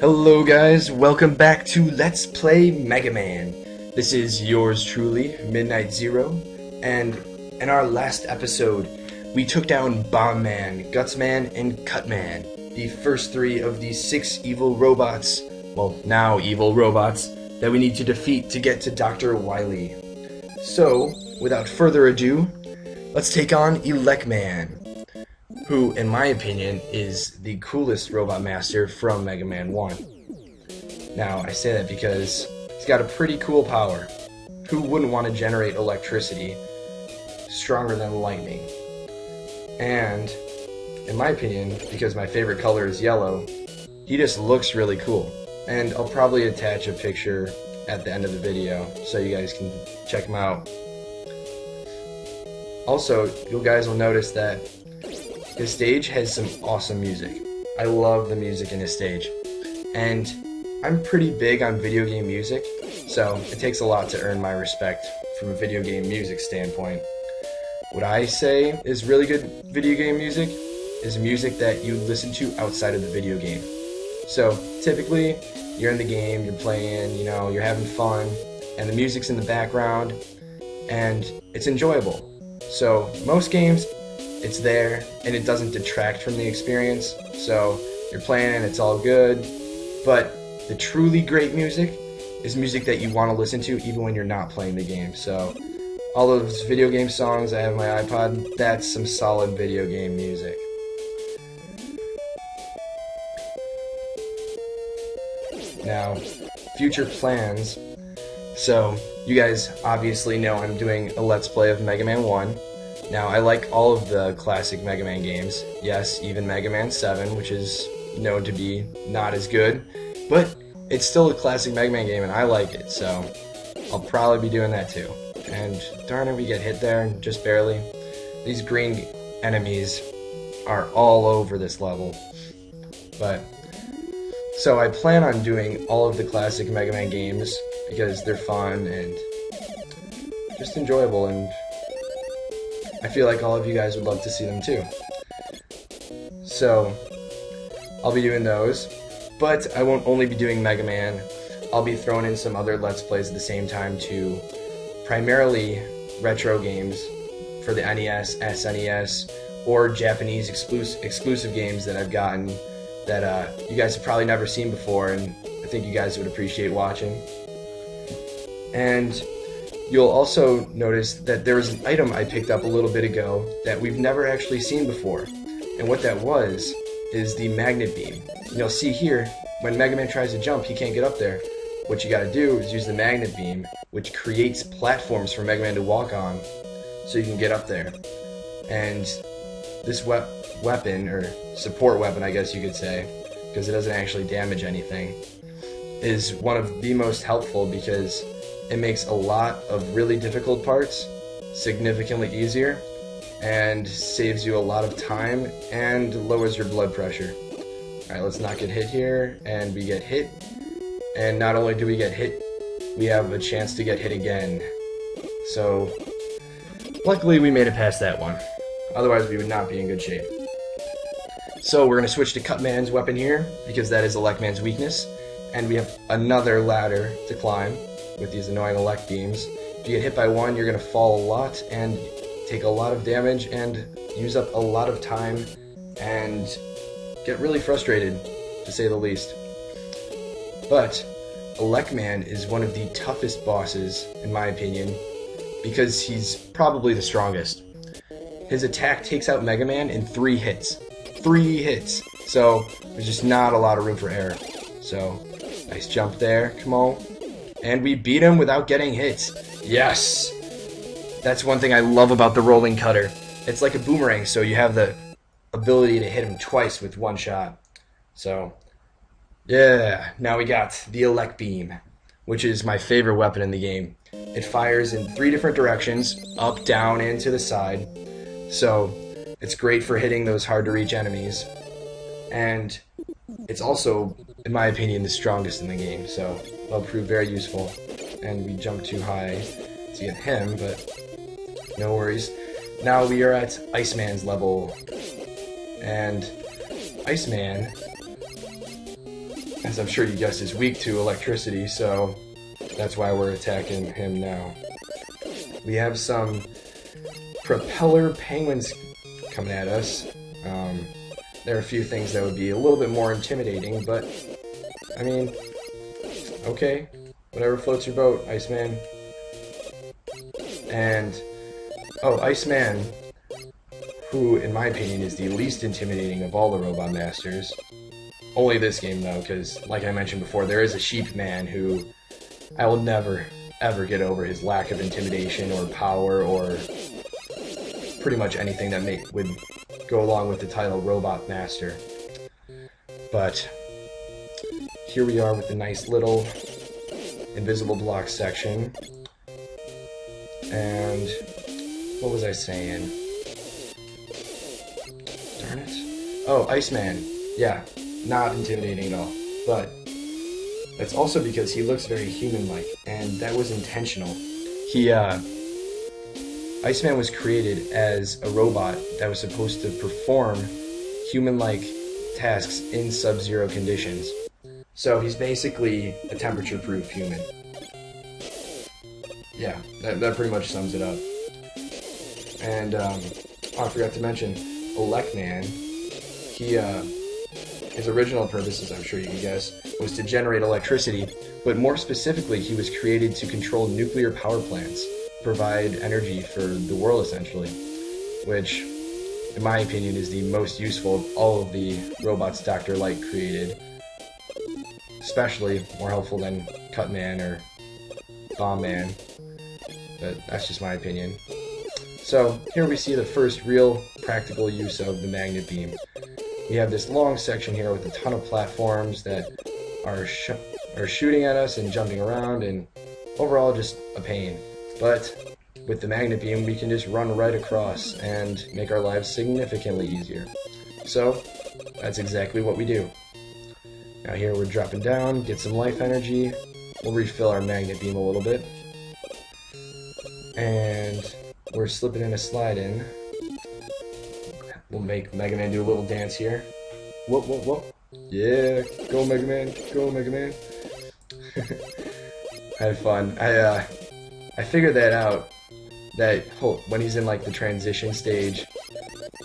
Hello guys, welcome back to Let's Play Megaman. This is yours truly, Midnight Zero, and in our last episode, we took down Bomb Man, Gutsman, and Cutman, the first three of the 6 evil robots, well, now evil robots, that we need to defeat to get to Dr. Wily. So, without further ado, let's take on Elecman, who, in my opinion, is the coolest robot master from Mega Man 1. Now, I say that because he's got a pretty cool power. Who wouldn't want to generate electricity stronger than lightning? And, in my opinion, because my favorite color is yellow, he just looks really cool. And I'll probably attach a picture at the end of the video so you guys can check him out. Also, you guys will notice that his stage has some awesome music. I love the music in his stage. And I'm pretty big on video game music, so it takes a lot to earn my respect from a video game music standpoint. What I say is really good video game music is music that you listen to outside of the video game. So typically, you're in the game, you're playing, you're having fun, and the music's in the background, and it's enjoyable. So most games, it's there, and it doesn't detract from the experience, so you're playing and it's all good, but the truly great music is music that you want to listen to even when you're not playing the game. So all those video game songs I have on my iPod, that's some solid video game music. Now, future plans. So, you guys obviously know I'm doing a Let's Play of Mega Man 1. Now, I like all of the classic Mega Man games. Yes, even Mega Man 7, which is known to be not as good. But it's still a classic Mega Man game, and I like it, so I'll probably be doing that too. And darn it, we get hit there, just barely. These green enemies are all over this level. But, so I plan on doing all of the classic Mega Man games, because they're fun and just enjoyable, and I feel like all of you guys would love to see them too. So, I'll be doing those, but I won't only be doing Mega Man. I'll be throwing in some other Let's Plays at the same time too, primarily retro games for the NES, SNES, or Japanese exclusive games that I've gotten that you guys have probably never seen before, and I think you guys would appreciate watching. And you'll also notice that there was an item I picked up a little bit ago that we've never actually seen before. And what that was is the magnet beam. And you'll see here, when Mega Man tries to jump, he can't get up there. What you gotta do is use the magnet beam, which creates platforms for Mega Man to walk on, so you can get up there. And this weapon, or support weapon I guess you could say, because it doesn't actually damage anything, is one of the most helpful because it makes a lot of really difficult parts significantly easier and saves you a lot of time and lowers your blood pressure. Alright, let's not get hit here, and we get hit. And not only do we get hit, we have a chance to get hit again. So, luckily we made it past that one. Otherwise we would not be in good shape. So we're going to switch to Cutman's weapon here, because that is Elecman's weakness. And we have another ladder to climb with these annoying elect beams. If you get hit by one, you're going to fall a lot and take a lot of damage and use up a lot of time and get really frustrated, to say the least. But Elecman is one of the toughest bosses, in my opinion, because he's probably the strongest. His attack takes out Mega Man in 3 hits. 3 hits! So, there's just not a lot of room for error. So, nice jump there, come on. And we beat him without getting hit. Yes! That's one thing I love about the rolling cutter. It's like a boomerang, so you have the ability to hit him twice with one shot. So, yeah, now we got the Elect Beam, which is my favorite weapon in the game. It fires in 3 different directions, up, down, and to the side. So, it's great for hitting those hard-to-reach enemies. And it's also, in my opinion, the strongest in the game, so it'll prove very useful. And we jumped too high to get him, but no worries. Now we are at Iceman's level. And Iceman as I'm sure you guessed, is weak to electricity, so that's why we're attacking him now. We have some propeller penguins coming at us. There are a few things that would be a little bit more intimidating, but, I mean, okay. Whatever floats your boat, Iceman. And, oh, Iceman, who, in my opinion, is the least intimidating of all the Robot Masters. Only this game, though, because, like I mentioned before, there is a Sheep Man who I will never, ever get over his lack of intimidation or power or pretty much anything that would go along with the title Robot Master. But here we are with the nice little invisible block section. And what was I saying? Darn it. Oh, Iceman. Yeah, not intimidating at all. But that's also because he looks very human-like, and that was intentional. Iceman was created as a robot that was supposed to perform human-like tasks in sub-zero conditions. So he's basically a temperature-proof human. Yeah, that pretty much sums it up. And, oh, I forgot to mention, Elecman, his original purpose, as I'm sure you can guess, was to generate electricity, but more specifically, he was created to control nuclear power plants, provide energy for the world, essentially, which, in my opinion, is the most useful of all of the robots Dr. Light created, especially more helpful than Cutman or Bomb Man, but that's just my opinion. So, here we see the first real practical use of the magnet beam. We have this long section here with a ton of platforms that are shooting at us and jumping around, and overall just a pain. But with the magnet beam, we can just run right across and make our lives significantly easier. So, that's exactly what we do. Now here we're dropping down, get some life energy. We'll refill our magnet beam a little bit. And we're slipping in a slide in. We'll make Megaman do a little dance here. Whoop, whoop, whoop. Yeah, go Megaman, go Megaman. I had fun. I figured that out, that when he's in like the transition stage,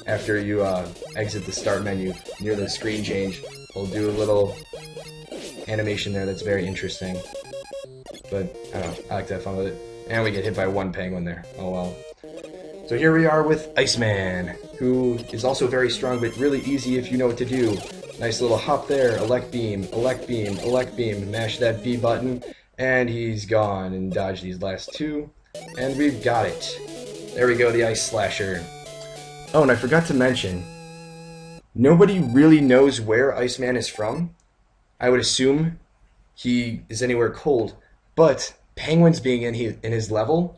after you exit the start menu near the screen change, we'll do a little animation there that's very interesting. But I don't know, I like to have fun with it. And we get hit by one penguin there. Oh well. So here we are with Iceman, who is also very strong but really easy if you know what to do. Nice little hop there, elect beam, elect beam, elect beam, mash that B button, and he's gone, and dodge these last two, and we've got it. There we go, the Ice Slasher. Oh, and I forgot to mention, nobody really knows where Iceman is from. I would assume he is anywhere cold, but penguins being in his level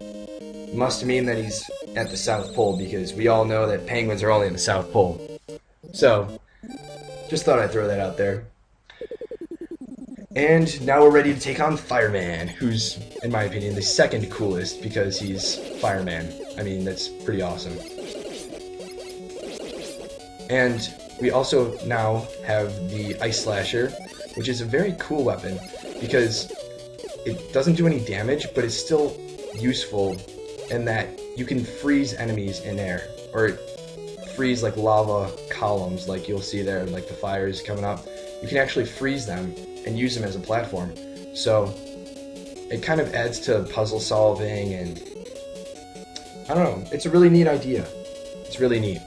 must mean that he's at the South Pole, because we all know that penguins are only in the South Pole. So, just thought I'd throw that out there. And now we're ready to take on Fireman, who's, in my opinion, the second coolest because he's Fireman. I mean, that's pretty awesome. And we also now have the Ice Slasher, which is a very cool weapon because it doesn't do any damage, but it's still useful in that you can freeze enemies in air, or freeze like lava columns like you'll see there, like the fires coming up. You can actually freeze them and use them as a platform. So it kind of adds to puzzle solving, and I don't know, it's a really neat idea. It's really neat.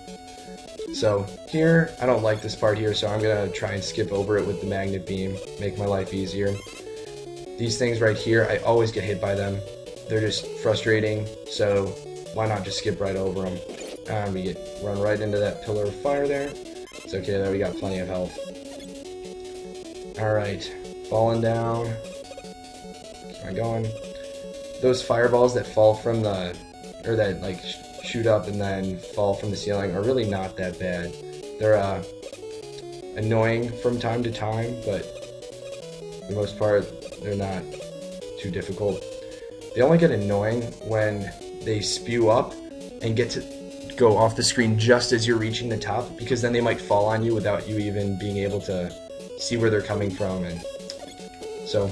So here, I don't like this part here, so I'm gonna try and skip over it with the magnet beam, make my life easier. These things right here, I always get hit by them. They're just frustrating, so why not just skip right over them? And we run right into that pillar of fire there. It's okay though, we got plenty of health. Alright, falling down. Keep on going. Those fireballs that fall from the, or that like shoot up and then fall from the ceiling are really not that bad. They're annoying from time to time, but for the most part, they're not too difficult. They only get annoying when they spew up and get to go off the screen just as you're reaching the top, because then they might fall on you without you even being able to see where they're coming from. And so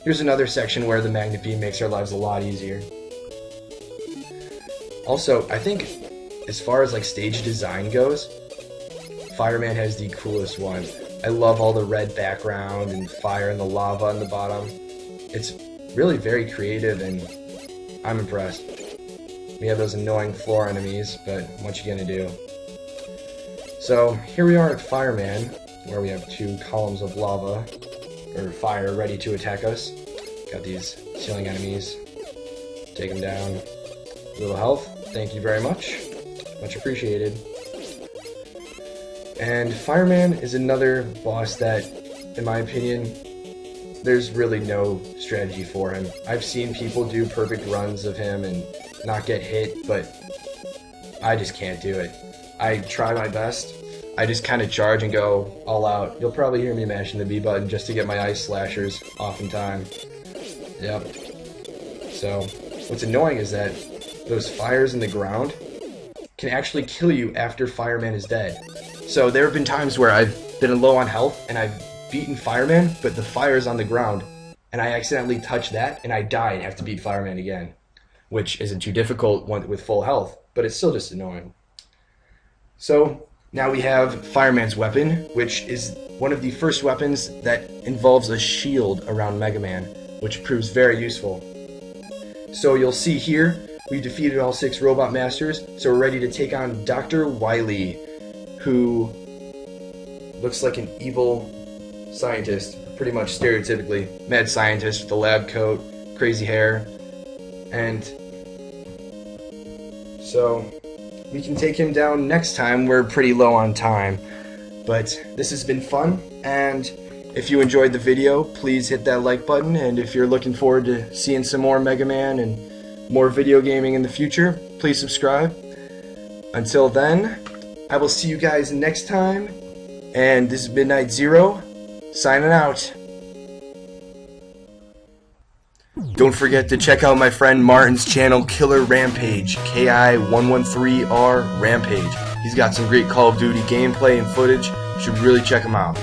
here's another section where the magnet beam makes our lives a lot easier. Also, I think as far as like stage design goes, Fireman has the coolest one. I love all the red background and fire and the lava on the bottom. It's really very creative and I'm impressed. We have those annoying floor enemies, but what you gonna do? So here we are at Fireman, where we have 2 columns of lava, or fire, ready to attack us. Got these ceiling enemies. Take them down. A little health. Thank you very much. Much appreciated. And Fireman is another boss that, in my opinion, there's really no strategy for him. I've seen people do perfect runs of him and not get hit, but I just can't do it. I try my best. I just kind of charge and go all out. You'll probably hear me mashing the B button just to get my ice slashers off in time. Yep. So, what's annoying is that those fires in the ground can actually kill you after Fireman is dead. So there have been times where I've been low on health and I've beaten Fireman, but the fire's on the ground, and I accidentally touch that and I die and have to beat Fireman again, which isn't too difficult with full health, but it's still just annoying. So now we have Fireman's weapon, which is one of the first weapons that involves a shield around Megaman, which proves very useful. So you'll see here, we defeated all 6 robot masters, so we're ready to take on Dr. Wily, who looks like an evil scientist, pretty much stereotypically. Mad scientist with a lab coat, crazy hair, and so we can take him down next time. We're pretty low on time, but this has been fun, and if you enjoyed the video, please hit that like button, and if you're looking forward to seeing some more Mega Man and more video gaming in the future, please subscribe. Until then, I will see you guys next time, and this is Midnight Zero, signing out. Don't forget to check out my friend Martin's channel, Killer Rampage, KI113R Rampage. He's got some great Call of Duty gameplay and footage. You should really check him out.